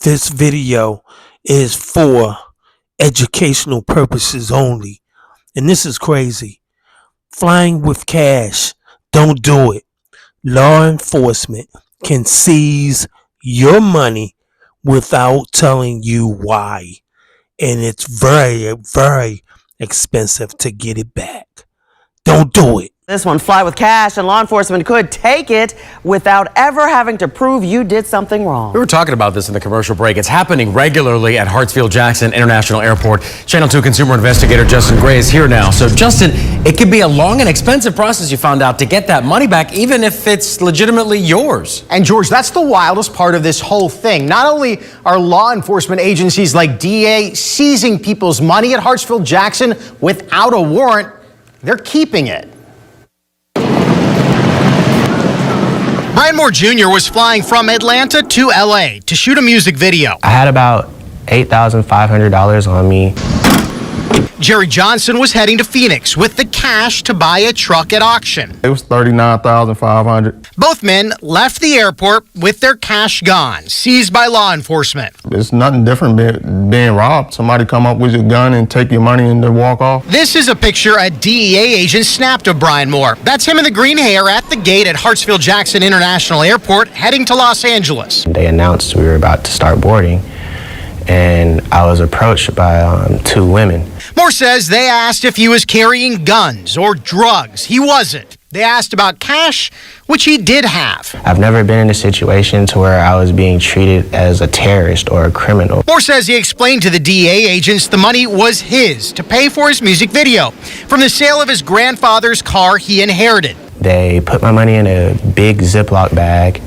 This video is for educational purposes only. And this is crazy. Flying with cash. Don't do it. Law enforcement can seize your money without telling you why. And it's very, very expensive to get it back. Don't do it. This one, fly with cash, and law enforcement could take it without ever having to prove you did something wrong. We were talking about this in the commercial break. It's happening regularly at Hartsfield-Jackson International Airport. Channel 2 consumer investigator Justin Gray is here now. So, Justin, it could be a long and expensive process, you found out, to get that money back, even if it's legitimately yours. And, George, that's the wildest part of this whole thing. Not only are law enforcement agencies like DEA seizing people's money at Hartsfield-Jackson without a warrant, they're keeping it. Brian Moore Jr. was flying from Atlanta to LA to shoot a music video. I had about $8,500 on me. Jerry Johnson was heading to Phoenix with the cash to buy a truck at auction. It was $39,500. Both men left the airport with their cash gone, seized by law enforcement. It's nothing different being robbed. Somebody come up with your gun and take your money and then walk off. This is a picture a DEA agent snapped of Brian Moore. That's him in the green hair at the gate at Hartsfield-Jackson International Airport, heading to Los Angeles. They announced we were about to start boarding, and I was approached by two women. Moore says they asked if he was carrying guns or drugs. He wasn't. They asked about cash, which he did have. I've never been in a situation to where I was being treated as a terrorist or a criminal. Moore says he explained to the DEA agents the money was his to pay for his music video from the sale of his grandfather's car he inherited. They put my money in a big Ziploc bag,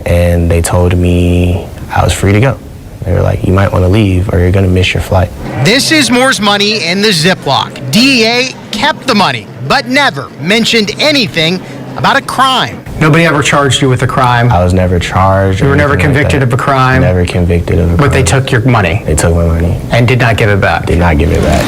and they told me I was free to go. They were like, you might want to leave or you're going to miss your flight. This is Moore's money in the Ziploc. DEA kept the money, but never mentioned anything about a crime. Nobody ever charged you with a crime? I was never charged. You were never convicted of a crime? Never convicted of a crime. But they took your money? They took my money. And did not give it back? Did not give it back.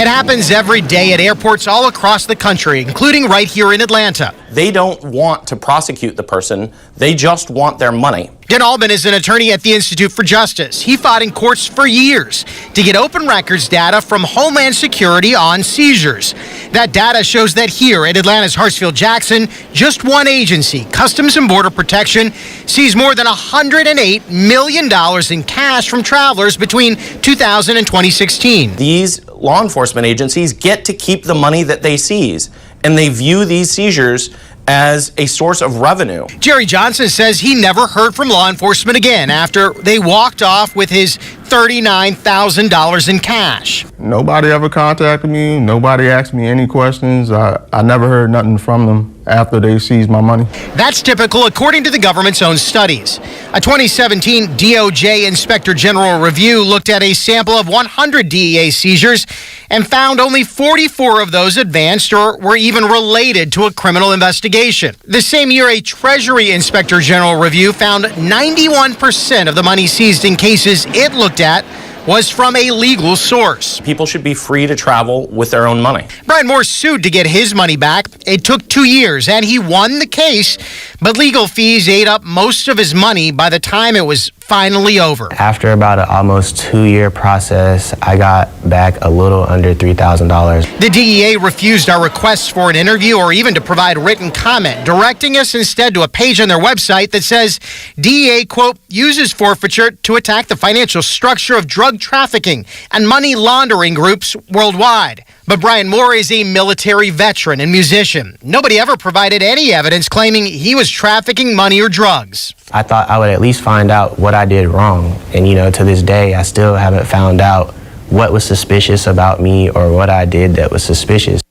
It happens every day at airports all across the country, including right here in Atlanta. They don't want to prosecute the person. They just want their money. Dan Albin is an attorney at the Institute for Justice. He fought in courts for years to get open records data from Homeland Security on seizures. That data shows that here at Atlanta's Hartsfield-Jackson, just one agency, Customs and Border Protection, seized more than $108 million in cash from travelers between 2000 and 2016. These law enforcement agencies get to keep the money that they seize, and they view these seizures as a source of revenue. Jerry Johnson says he never heard from law enforcement again after they walked off with his $39,000 in cash. Nobody ever contacted me. Nobody asked me any questions. I never heard nothing from them after they seized my money. That's typical according to the government's own studies. A 2017 DOJ Inspector General review looked at a sample of 100 DEA seizures and found only 44 of those advanced or were even related to a criminal investigation. The same year, a Treasury Inspector General review found 91% of the money seized in cases it looked at was from a legal source. People should be free to travel with their own money. Brian Moore sued to get his money back. It took 2 years, and he won the case, but legal fees ate up most of his money by the time it was finally over. After about an almost 2-year process, I got back a little under $3,000. The DEA refused our requests for an interview or even to provide written comment, directing us instead to a page on their website that says DEA, quote, uses forfeiture to attack the financial structure of drug trafficking and money laundering groups worldwide. But Brian Moore is a military veteran and musician. Nobody ever provided any evidence claiming he was trafficking money or drugs. I thought I would at least find out what I did wrong. And, to this day, I still haven't found out what was suspicious about me or what I did that was suspicious.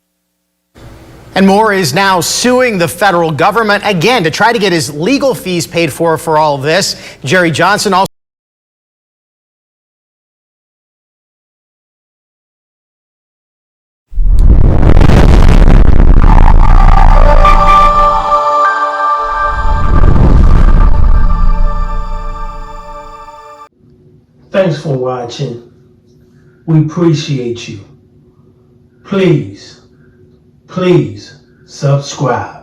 And Moore is now suing the federal government again to try to get his legal fees paid for all of this. Jerry Johnson also Thanks for watching. We appreciate you. Please subscribe.